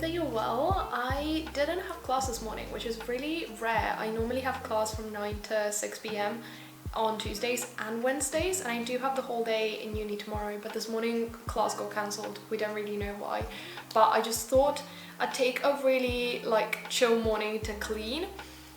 that you're well. I didn't have class this morning, which is really rare. I normally have class from 9 to 6 p.m. on Tuesdays and Wednesdays, and I do have the whole day in uni tomorrow, but this morning class got cancelled. We don't really know why, but I just thought I'd take a really like chill morning to clean,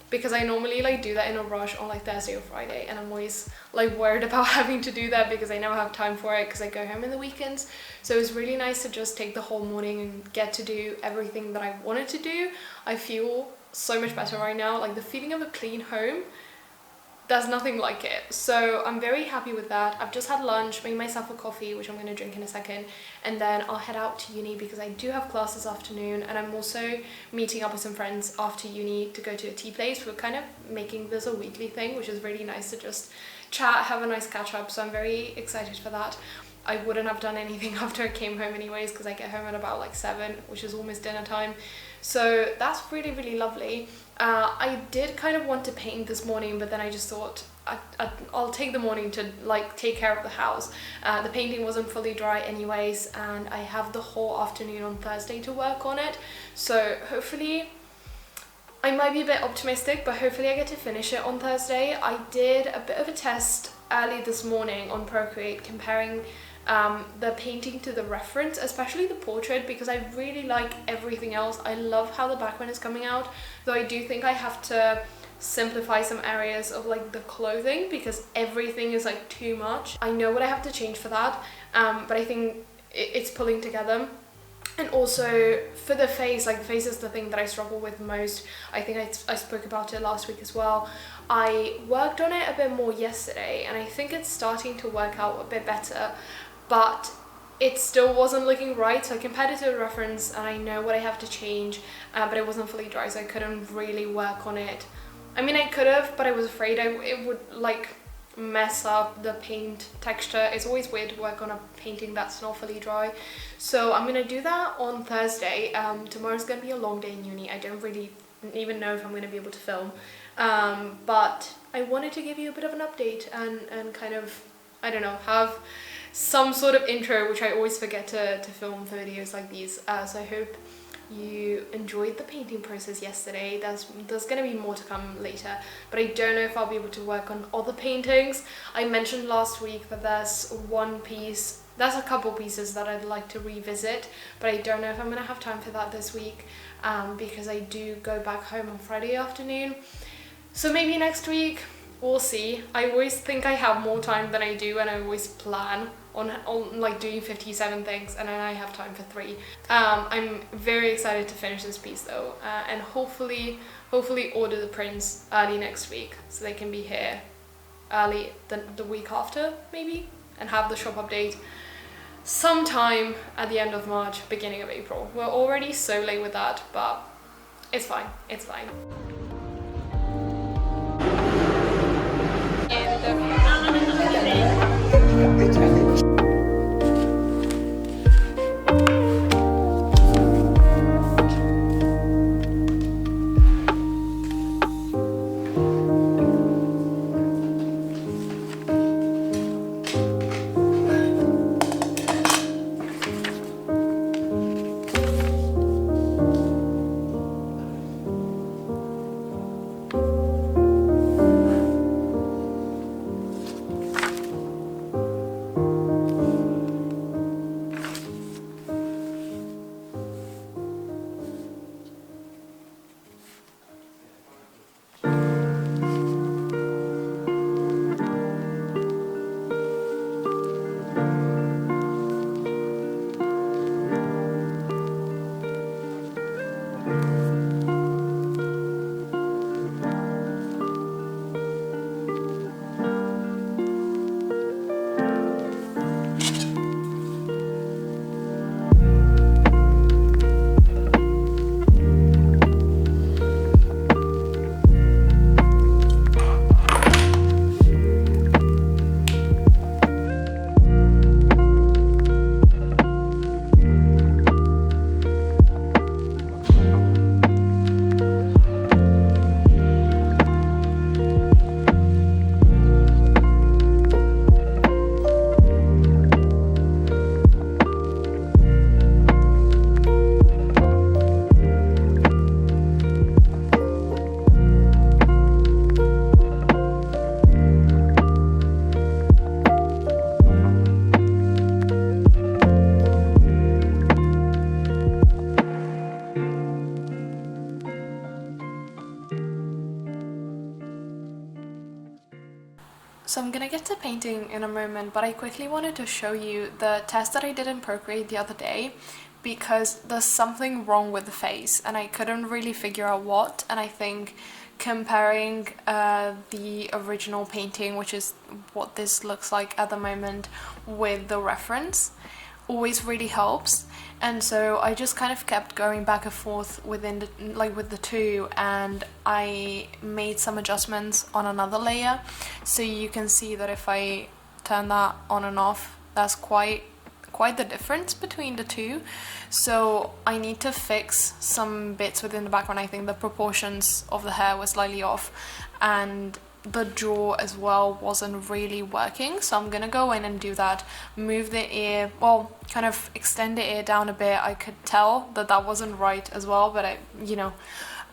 because I normally like do that in a rush on like Thursday or Friday, and I'm always like worried about having to do that because I never have time for it because I go home in the weekends. So it was really nice to just take the whole morning and get to do everything that I wanted to do. I feel so much better right now. Like the feeling of a clean home, there's nothing like it. So I'm very happy with that. I've just had lunch, made myself a coffee, which I'm going to drink in a second, and then I'll head out to uni because I do have class this afternoon, and I'm also meeting up with some friends after uni to go to a tea place. We're kind of making this a weekly thing, which is really nice to just chat, have a nice catch up. So I'm very excited for that. I wouldn't have done anything after I came home anyways, because I get home at about like 7, which is almost dinner time. So that's really, really lovely. I did kind of want to paint this morning, but then I just thought I'll take the morning to like take care of the house. The painting wasn't fully dry anyways, and I have the whole afternoon on Thursday to work on it. So hopefully, I might be a bit optimistic, but hopefully I get to finish it on Thursday. I did a bit of a test early this morning on Procreate, comparing the painting to the reference, especially the portrait, because I really like everything else. I love how the background is coming out, though I do think I have to simplify some areas of like the clothing because everything is like too much. I know what I have to change for that, but I think it's pulling together. And also for the face, like the face is the thing that I struggle with most. I think I spoke about it last week as well. I worked on it a bit more yesterday, and I think it's starting to work out a bit better, but it still wasn't looking right. So I compared it to a reference, and I know what I have to change, but it wasn't fully dry, so I couldn't really work on it. I mean, I could have, but I was afraid it would like mess up the paint texture. It's always weird to work on a painting that's not fully dry. So I'm gonna do that on Thursday. Tomorrow's gonna be a long day in uni. I don't really even know if I'm gonna be able to film, but I wanted to give you a bit of an update and kind of, I don't know, have some sort of intro, which I always forget to film for videos like these. So I hope you enjoyed the painting process yesterday. There's gonna be more to come later, but I don't know if I'll be able to work on other paintings. I mentioned last week that there's a couple pieces that I'd like to revisit, but I don't know if I'm gonna have time for that this week, because I do go back home on Friday afternoon. So maybe next week, we'll see. I always think I have more time than I do, and I always plan on like doing 57 things, and then I have time for 3. I'm very excited to finish this piece though, and hopefully order the prints early next week so they can be here early the week after maybe, and have the shop update sometime at the end of March, beginning of April. We're already so late with that, but it's fine, it's fine. So I'm gonna get to painting in a moment, but I quickly wanted to show you the test that I did in Procreate the other day, because there's something wrong with the face and I couldn't really figure out what. And I think comparing the original painting, which is what this looks like at the moment, with the reference always really helps. And so I just kind of kept going back and forth within with the two, and I made some adjustments on another layer. So you can see that if I turn that on and off, that's quite the difference between the two. So I need to fix some bits within the background. I think the proportions of the hair were slightly off, and the jaw as well wasn't really working. So I'm gonna go in and do that, move the ear, well, kind of extend the ear down a bit. I could tell that that wasn't right as well, but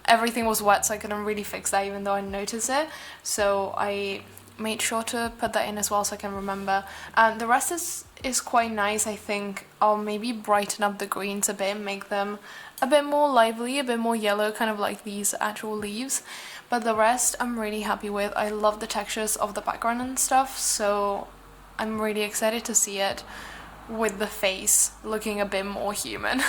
everything was wet, so I couldn't really fix that even though I noticed it. So I made sure to put that in as well so I can remember. And the rest is quite nice. I think I'll maybe brighten up the greens a bit, make them a bit more lively, a bit more yellow, kind of like these actual leaves. But the rest I'm really happy with. I love the textures of the background and stuff, so I'm really excited to see it with the face looking a bit more human.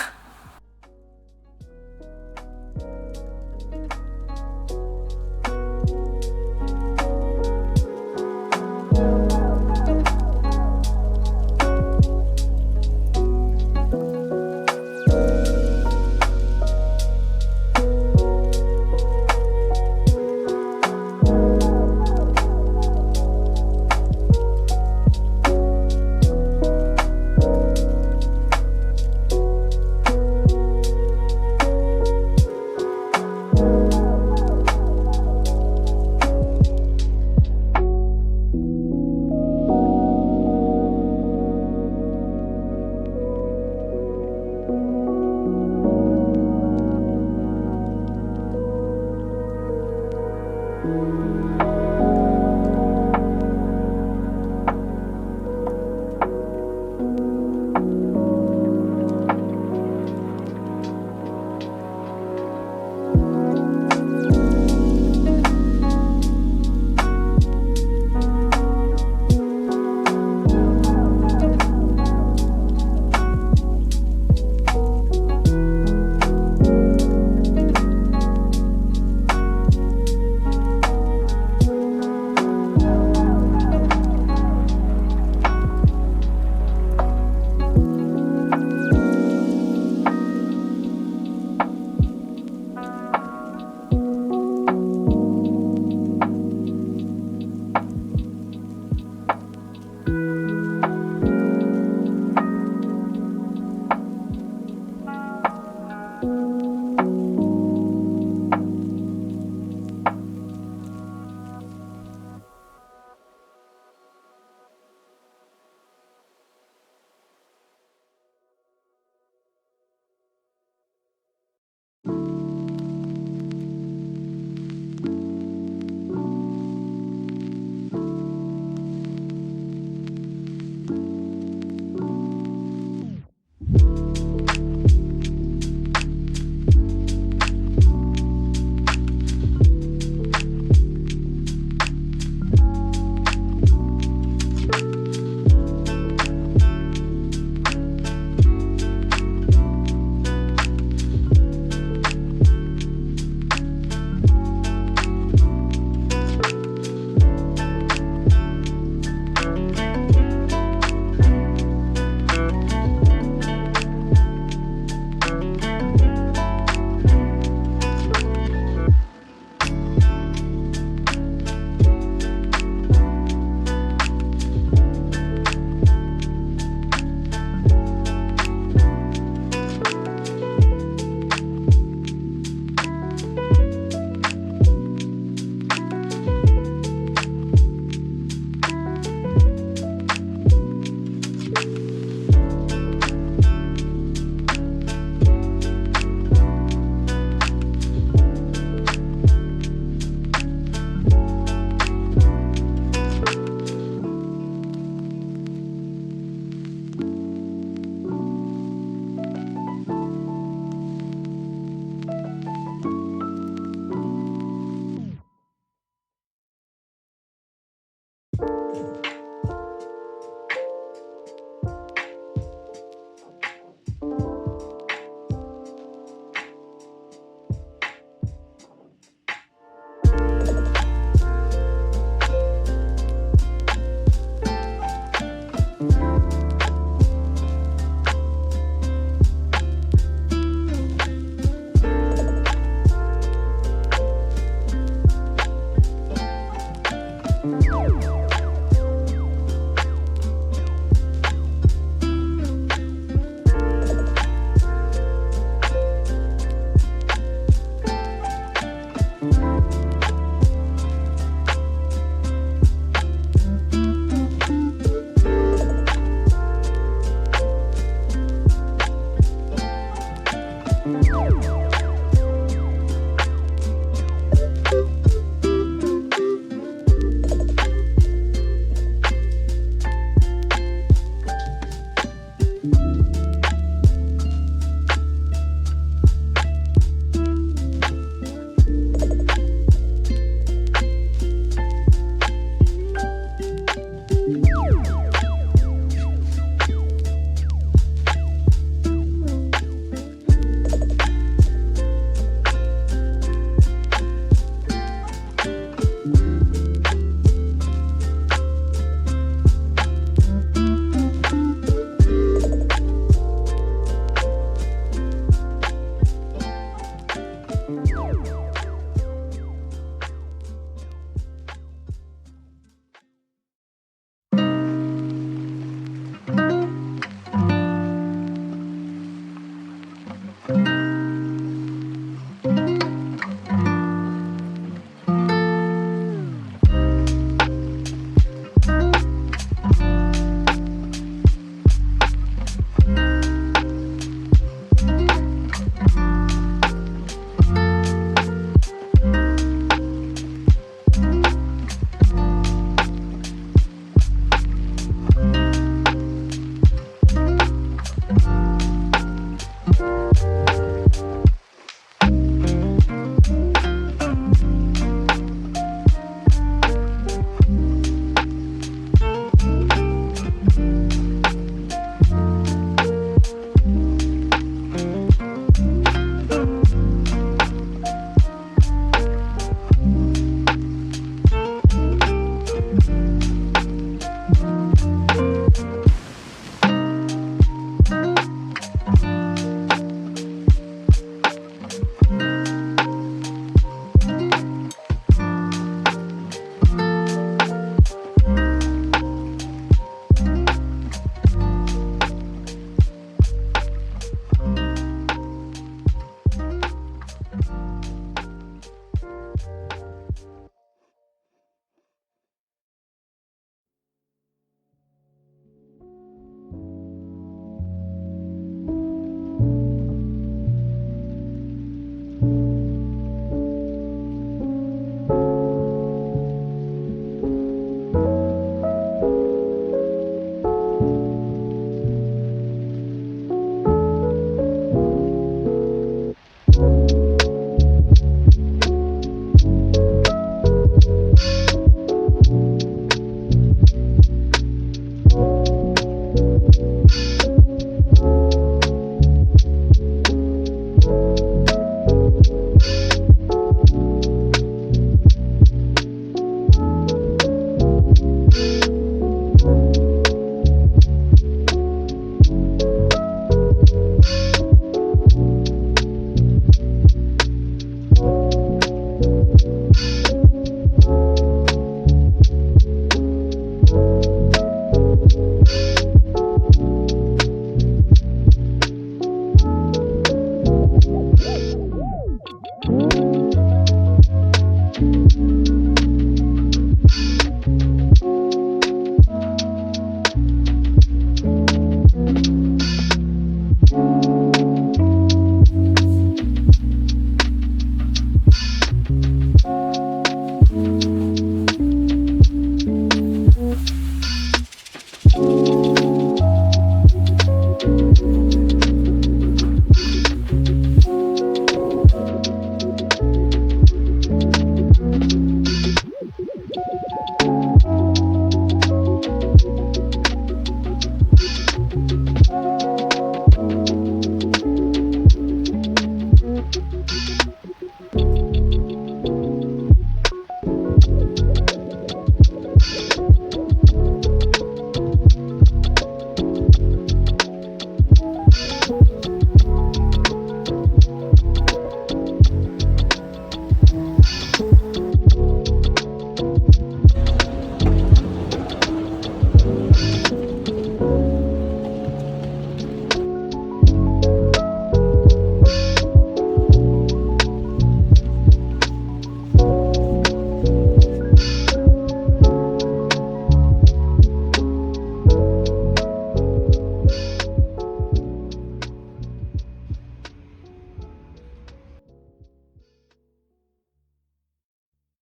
bye.